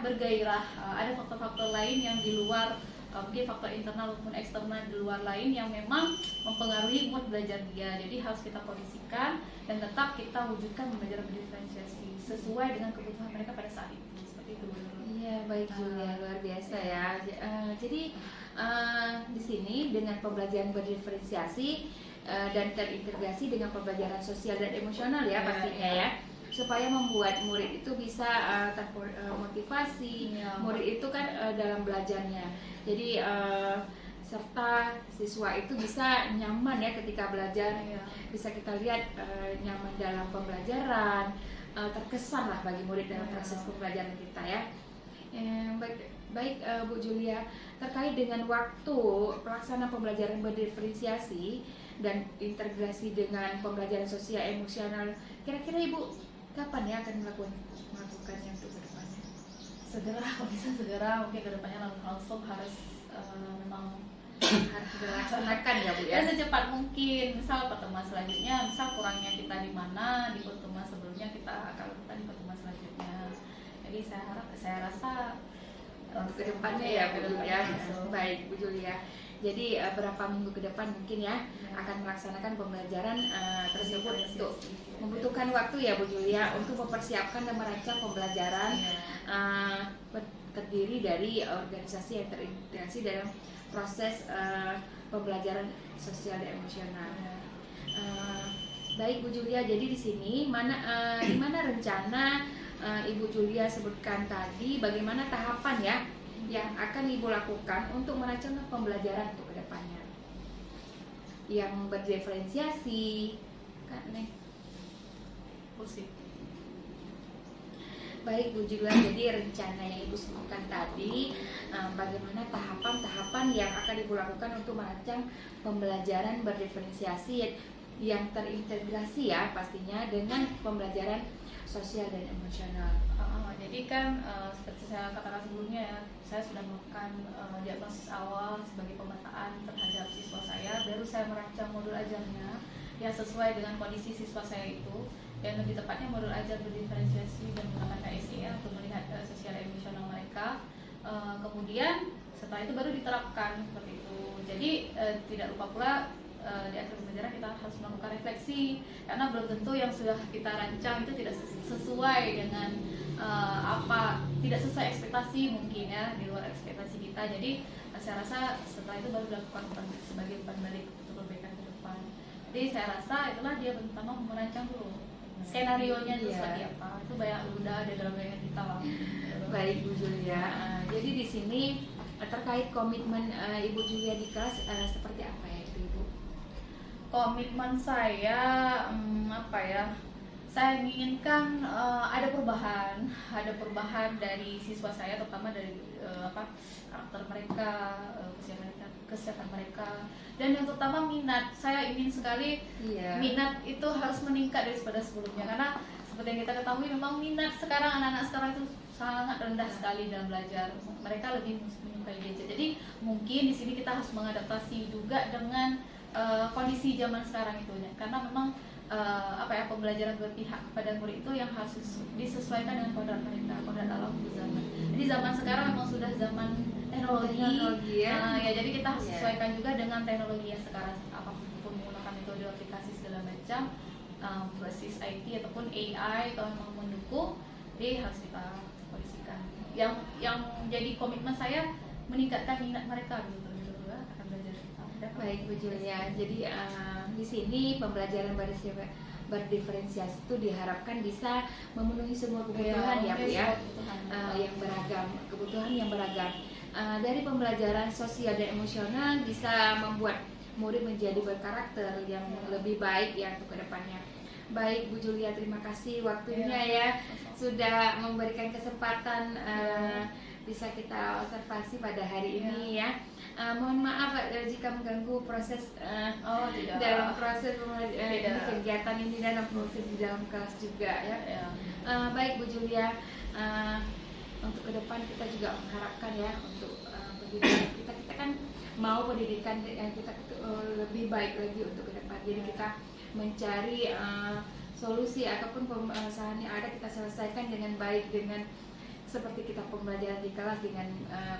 [SPEAKER 2] bergairah. Ada faktor-faktor lain yang di luar mungkin faktor internal maupun eksternal di luar lain yang memang mempengaruhi mood belajar dia. Jadi harus kita kondisikan dan tetap kita wujudkan pembelajaran berdiferensiasi sesuai dengan kebutuhan mereka pada saat itu. Seperti itu.
[SPEAKER 1] Iya, baik Julia, luar biasa ya. Jadi di sini dengan pembelajaran berdiferensiasi dan terintegrasi dengan pembelajaran sosial dan emosional ya pastinya ya, supaya membuat murid itu bisa termotivasi. Murid itu kan dalam belajarnya. Jadi serta siswa itu bisa nyaman ya ketika belajar. Bisa kita lihat nyaman dalam pembelajaran, terkesan lah bagi murid dalam proses pembelajaran kita ya. Baik Bu Julia, terkait dengan waktu pelaksanaan pembelajaran berdiferensiasi dan integrasi dengan pembelajaran sosial emosional, kira-kira Ibu kapan ya akan melakukannya untuk kedepannya?
[SPEAKER 2] Segera, kalau bisa segera, mungkin kedepannya langsung harus memang
[SPEAKER 1] Harus dilaksanakan ya Bu ya?
[SPEAKER 2] secepat mungkin. Misal pertemuan selanjutnya, misal kurangnya kita di mana di pertemuan sebelumnya, kita akan lakukan di pertemuan selanjutnya. Jadi saya rasa
[SPEAKER 1] Untuk kedepannya ya Bu Julia. Baik Bu Julia. Jadi berapa minggu ke depan mungkin ya akan melaksanakan pembelajaran tersebut untuk membutuhkan waktu ya Bu Julia untuk mempersiapkan dan merancang pembelajaran terdiri dari organisasi yang terintegrasi dalam proses pembelajaran sosial dan emosional. Baik Bu Julia, jadi di sini di mana rencana Ibu Julia sebutkan tadi bagaimana tahapan ya yang akan Ibu lakukan untuk merancang pembelajaran untuk kedepannya yang berdiferensiasi kan nih. Baik Bu Julia, jadi rencana yang Ibu sebutkan tadi bagaimana tahapan-tahapan yang akan Ibu lakukan untuk merancang pembelajaran berdiferensiasi yang terintegrasi ya pastinya dengan pembelajaran sosial dan emosional.
[SPEAKER 2] Jadi kan seperti saya katakan sebelumnya ya, saya sudah melakukan diagnosis awal sebagai pemetaan terhadap siswa saya. Baru saya merancang modul ajarnya yang sesuai dengan kondisi siswa saya itu, dan lebih tepatnya modul ajar berdiferensiasi dan menggunakan KSE untuk melihat sosial emosional mereka. Kemudian setelah itu baru diterapkan seperti itu. Jadi tidak lupa pula di akhir pembelajaran kita harus melakukan refleksi, karena belum tentu yang sudah kita rancang itu tidak sesuai dengan tidak sesuai ekspektasi mungkin ya, di luar ekspektasi kita. Jadi saya rasa setelah itu baru dilakukan sebagai umpan balik untuk perbaikan ke depan. Jadi saya rasa itulah dia pertama merancang dulu skenario-nya itu seperti apa. Itu banyak udah ada dalam bayangan kita lah.
[SPEAKER 1] Baik Bu Julia, jadi di sini terkait komitmen Ibu Julia di kelas seperti apa ya Ibu?
[SPEAKER 2] Komitmen saya apa ya? Saya menginginkan ada perubahan dari siswa saya, terutama dari karakter mereka, kesiapan mereka, dan yang terutama minat. Saya ingin sekali minat itu harus meningkat daripada sebelumnya, karena seperti yang kita ketahui memang minat sekarang anak-anak sekarang itu sangat rendah sekali dalam belajar. Mereka lebih menyukai gadget. Jadi mungkin di sini kita harus mengadaptasi juga dengan kondisi zaman sekarang itu, karena memang pembelajaran berpihak kepada murid itu yang harus disesuaikan dengan kodrat mereka, kodrat alam zaman. Jadi zaman sekarang memang sudah zaman teknologi ya. Jadi kita harus sesuaikan juga dengan teknologi yang sekarang, apapun menggunakan metode aplikasi segala macam, basis IT ataupun AI kalau memang mendukung, jadi harus kita kondisikan. Yang jadi komitmen saya meningkatkan minat mereka gitu akan belajar.
[SPEAKER 1] Baik Bu Julia, jadi di sini pembelajaran berdiferensiasi itu diharapkan bisa memenuhi semua kebutuhan ya Bu ya, yang beragam, kebutuhan yang beragam. Dari pembelajaran sosial dan emosional bisa membuat murid menjadi berkarakter yang lebih baik ya untuk kedepannya. Baik Bu Julia, terima kasih waktunya ya, sudah memberikan kesempatan bisa kita observasi pada hari ini ya. Mohon maaf jika mengganggu proses dalam proses kegiatan ini dalam proses di dalam kelas juga ya. Baik Bu Julia, untuk ke depan kita juga mengharapkan ya untuk pendidikan kita kan mau pendidikan kita lebih baik lagi untuk ke depan. Jadi kita mencari solusi ataupun permasalahan yang ada kita selesaikan dengan baik, dengan seperti kita pembelajaran di kelas dengan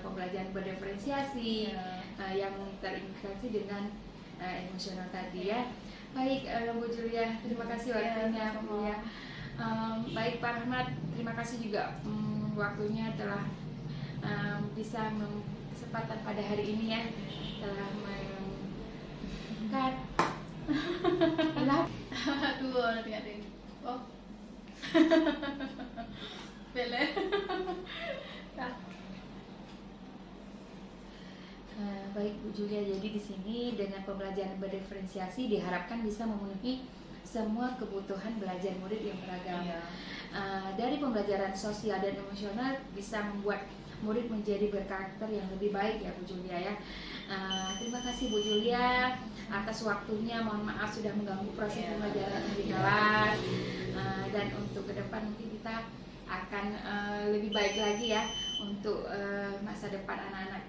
[SPEAKER 1] pembelajaran berdiferensiasi yang terintegrasi dengan emosional tadi ya. Baik, Bu Julia, terima kasih waktunya Bu ya. Baik Pak Rahmat, terima kasih juga waktunya telah bisa kesempatan pada hari ini ya, telah mengangkat
[SPEAKER 2] Aduh, nanti ada yang oh Bele.
[SPEAKER 1] Baik Bu Julia, jadi di sini dengan pembelajaran berdiferensiasi diharapkan bisa memenuhi semua kebutuhan belajar murid yang beragam. Dari pembelajaran sosial dan emosional bisa membuat murid menjadi berkarakter yang lebih baik ya Bu Julia ya. Terima kasih Bu Julia atas waktunya. Mohon maaf sudah mengganggu proses pembelajaran di kelas. Dan untuk ke depan mungkin kita akan lebih baik lagi ya untuk masa depan anak-anak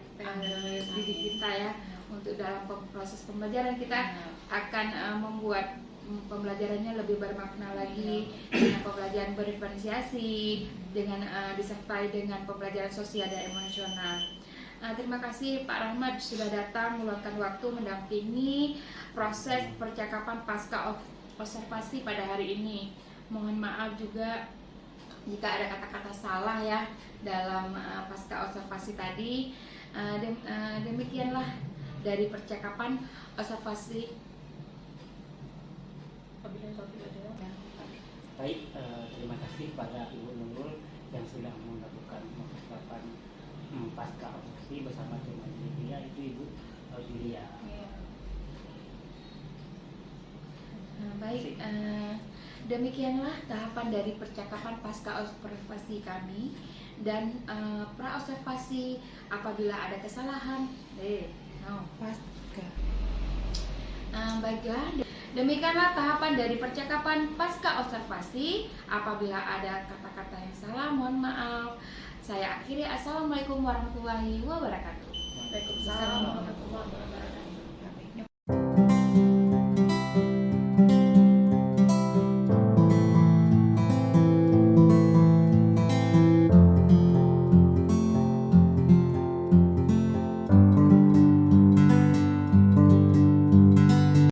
[SPEAKER 1] didik kita ya. Untuk dalam proses pembelajaran kita akan membuat pembelajarannya lebih bermakna lagi dengan pembelajaran berdiferensiasi, dengan disertai dengan pembelajaran sosial dan emosional. Terima kasih Pak Rahmat sudah datang meluangkan waktu mendampingi proses percakapan pasca observasi pada hari ini. Mohon maaf juga jika ada kata-kata salah ya dalam pasca observasi tadi. Demikianlah dari percakapan observasi.
[SPEAKER 6] Baik, terima kasih pada Ibu Nurul yang sudah melakukan persiapan pasca observasi bersama dengan Julia, itu Ibu Julia.
[SPEAKER 1] Baik, demikianlah tahapan dari percakapan pasca observasi kami dan pra observasi apabila ada kesalahan.
[SPEAKER 4] Pasca.
[SPEAKER 1] Baiklah, demikianlah tahapan dari percakapan pasca observasi. Apabila ada kata-kata yang salah, mohon maaf. Saya akhiri. Assalamualaikum warahmatullahi wabarakatuh.
[SPEAKER 2] Waalaikumsalam warahmatullahi wabarakatuh.